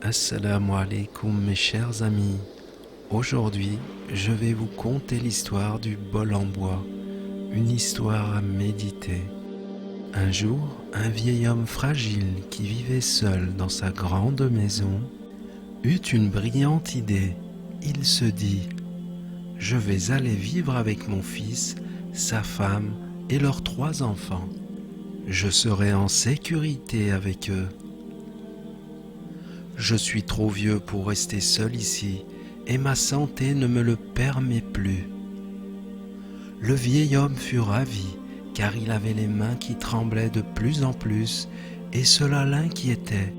Assalamu alaikum mes chers amis. Aujourd'hui, je vais vous conter l'histoire du bol en bois, une histoire à méditer. Un jour, un vieil homme fragile qui vivait seul dans sa grande maison eut une brillante idée. Il se dit: je vais aller vivre avec mon fils, sa femme et leurs 3 enfants. Je serai en sécurité avec eux. Je suis trop vieux pour rester seul ici et ma santé ne me le permet plus. Le vieil homme fut ravi car il avait les mains qui tremblaient de plus en plus et cela l'inquiétait.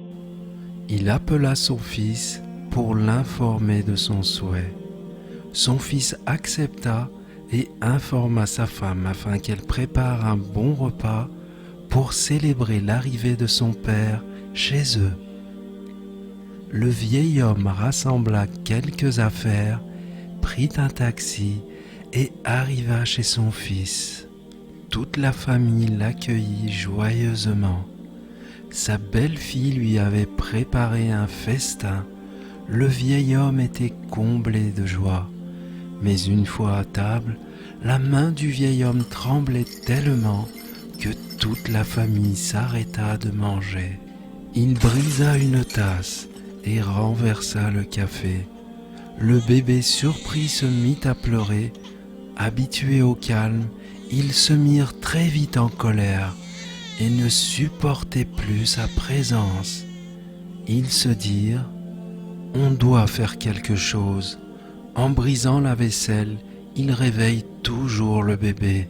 Il appela son fils pour l'informer de son souhait. Son fils accepta et informa sa femme afin qu'elle prépare un bon repas pour célébrer l'arrivée de son père chez eux. Le vieil homme rassembla quelques affaires, prit un taxi et arriva chez son fils. Toute la famille l'accueillit joyeusement. Sa belle-fille lui avait préparé un festin. Le vieil homme était comblé de joie. Mais une fois à table, la main du vieil homme tremblait tellement que toute la famille s'arrêta de manger. Il brisa une tasse et renversa le café. Le bébé surpris se mit à pleurer. Habitués au calme, ils se mirent très vite en colère et ne supportaient plus sa présence. Ils se dirent: on doit faire quelque chose. En brisant la vaisselle, ils réveillent toujours le bébé.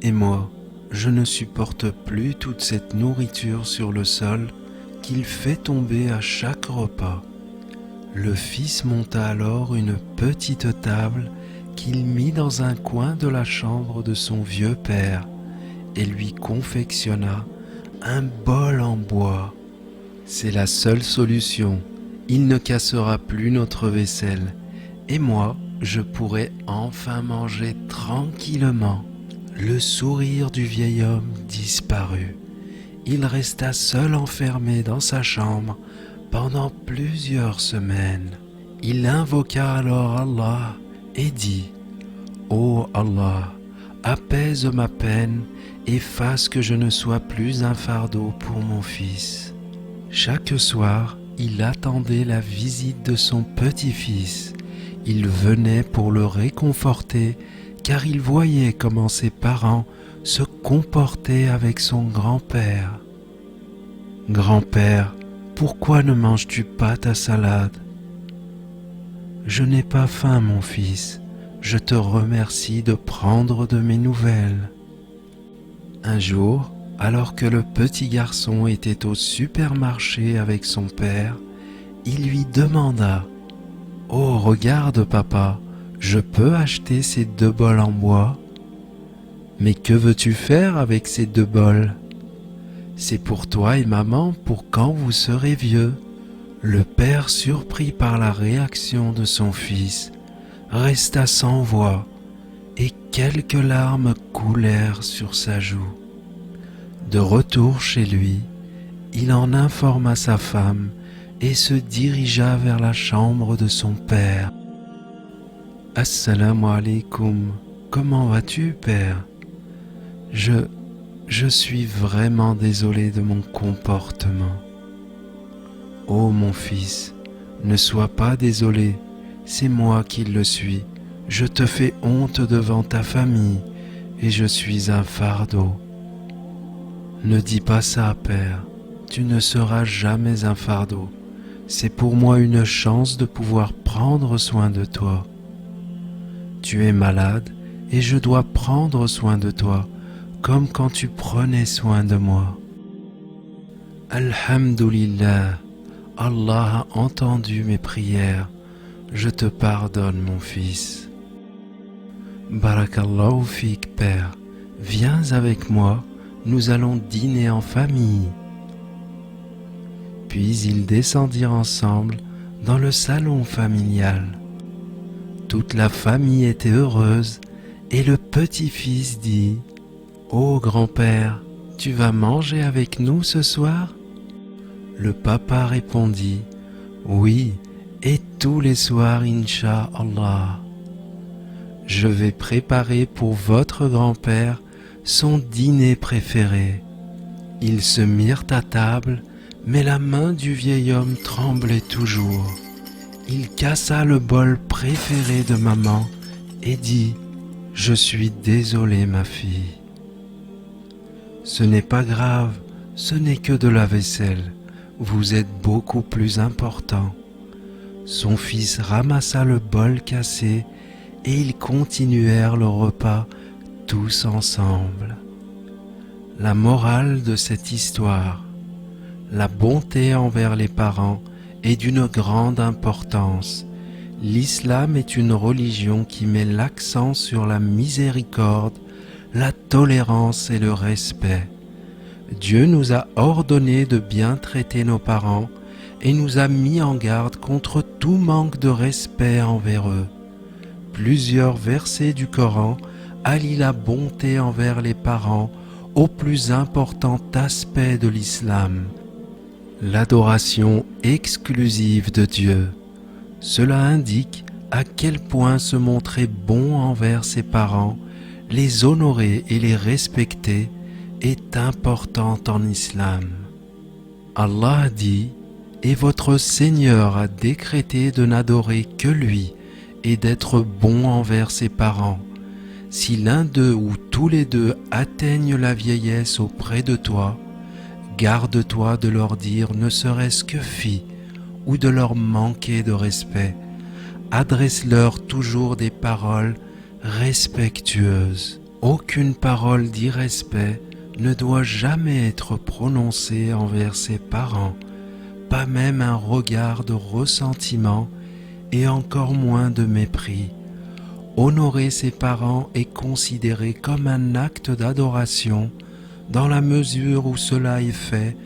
Et moi, je ne supporte plus toute cette nourriture sur le sol qu'il fait tomber à chaque repas. Le fils monta alors une petite table qu'il mit dans un coin de la chambre de son vieux père et lui confectionna un bol en bois. C'est la seule solution. Il ne cassera plus notre vaisselle et moi, je pourrai enfin manger tranquillement. Le sourire du vieil homme disparut. Il resta seul enfermé dans sa chambre pendant plusieurs semaines. Il invoqua alors Allah et dit: ô Allah, apaise ma peine et fasse que je ne sois plus un fardeau pour mon fils. Chaque soir, il attendait la visite de son petit-fils. Il venait pour le réconforter car il voyait comment ses parents se comportaient avec son grand-père. Grand-père, pourquoi ne manges-tu pas ta salade? Je n'ai pas faim, mon fils. Je te remercie de prendre de mes nouvelles. Un jour, alors que le petit garçon était au supermarché avec son père, il lui demanda: oh, regarde papa, je peux acheter ces 2 bols en bois? Mais que veux-tu faire avec ces 2 bols? C'est pour toi et maman pour quand vous serez vieux. Le père, surpris par la réaction de son fils, resta sans voix et quelques larmes coulèrent sur sa joue. De retour chez lui, il en informa sa femme et se dirigea vers la chambre de son père. Assalamu alaikum, comment vas-tu, père? Je suis vraiment désolé de mon comportement. Oh mon fils, ne sois pas désolé, c'est moi qui le suis. Je te fais honte devant ta famille et je suis un fardeau. Ne dis pas ça, père, tu ne seras jamais un fardeau. C'est pour moi une chance de pouvoir prendre soin de toi. Tu es malade et je dois prendre soin de toi, comme quand tu prenais soin de moi. Alhamdulillah, Allah a entendu mes prières. Je te pardonne, mon fils. Barakallahu fik, père. Viens avec moi, nous allons dîner en famille. Puis ils descendirent ensemble dans le salon familial. Toute la famille était heureuse et le petit-fils dit: ô grand-père, tu vas manger avec nous ce soir? Le papa répondit, oui, et tous les soirs, Inch'Allah. Je vais préparer pour votre grand-père son dîner préféré. Ils se mirent à table, mais la main du vieil homme tremblait toujours. Il cassa le bol préféré de maman et dit « Je suis désolé, ma fille. » « Ce n'est pas grave, ce n'est que de la vaisselle. Vous êtes beaucoup plus important. » Son fils ramassa le bol cassé et ils continuèrent le repas tous ensemble. La morale de cette histoire: la bonté envers les parents est d'une grande importance. L'islam est une religion qui met l'accent sur la miséricorde, la tolérance et le respect. Dieu nous a ordonné de bien traiter nos parents et nous a mis en garde contre tout manque de respect envers eux. Plusieurs versets du Coran allient la bonté envers les parents au plus important aspect de l'islam, l'adoration exclusive de Dieu. Cela indique à quel point se montrer bon envers ses parents, les honorer et les respecter est important en islam. Allah dit: et votre Seigneur a décrété de n'adorer que lui et d'être bon envers ses parents. Si l'un d'eux ou tous les deux atteignent la vieillesse auprès de toi, garde-toi de leur dire ne serait-ce que fi ou de leur manquer de respect. Adresse-leur toujours des paroles respectueuses. Aucune parole d'irrespect ne doit jamais être prononcée envers ses parents, pas même un regard de ressentiment et encore moins de mépris. Honorer ses parents est considéré comme un acte d'adoration dans la mesure où cela est fait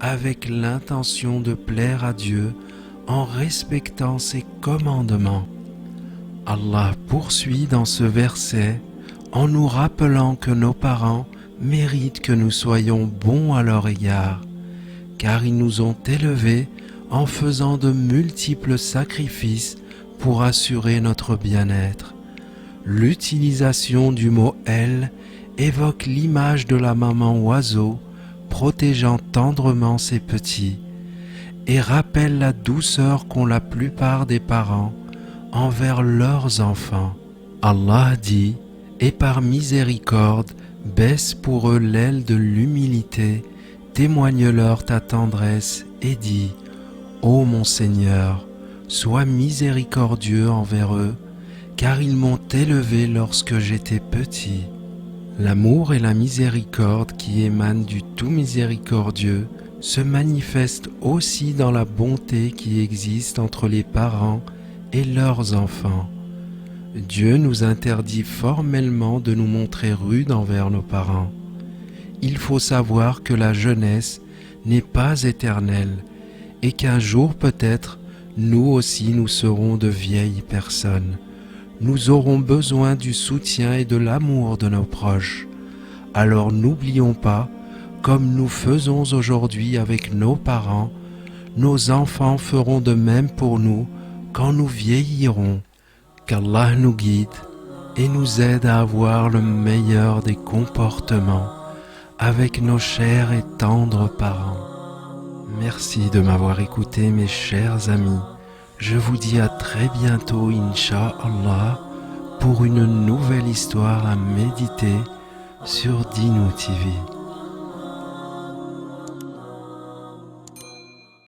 avec l'intention de plaire à Dieu en respectant ses commandements. Allah poursuit dans ce verset en nous rappelant que nos parents méritent que nous soyons bons à leur égard, car ils nous ont élevés en faisant de multiples sacrifices pour assurer notre bien-être. L'utilisation du mot « elle » évoque l'image de la maman oiseau protégeant tendrement ses petits et rappelle la douceur qu'ont la plupart des parents envers leurs enfants. Allah dit: et par miséricorde, baisse pour eux l'aile de l'humilité, témoigne-leur ta tendresse et dis: ô mon Seigneur, sois miséricordieux envers eux, car ils m'ont élevé lorsque j'étais petit. L'amour et la miséricorde qui émanent du tout miséricordieux se manifestent aussi dans la bonté qui existe entre les parents et leurs enfants. Dieu nous interdit formellement de nous montrer rudes envers nos parents. Il faut savoir que la jeunesse n'est pas éternelle et qu'un jour peut-être, nous aussi nous serons de vieilles personnes. Nous aurons besoin du soutien et de l'amour de nos proches. Alors n'oublions pas, comme nous faisons aujourd'hui avec nos parents, nos enfants feront de même pour nous quand nous vieillirons. Qu'Allah nous guide et nous aide à avoir le meilleur des comportements avec nos chers et tendres parents. Merci de m'avoir écouté, mes chers amis. Je vous dis à très bientôt, Inch'Allah, pour une nouvelle histoire à méditer sur Dinu TV.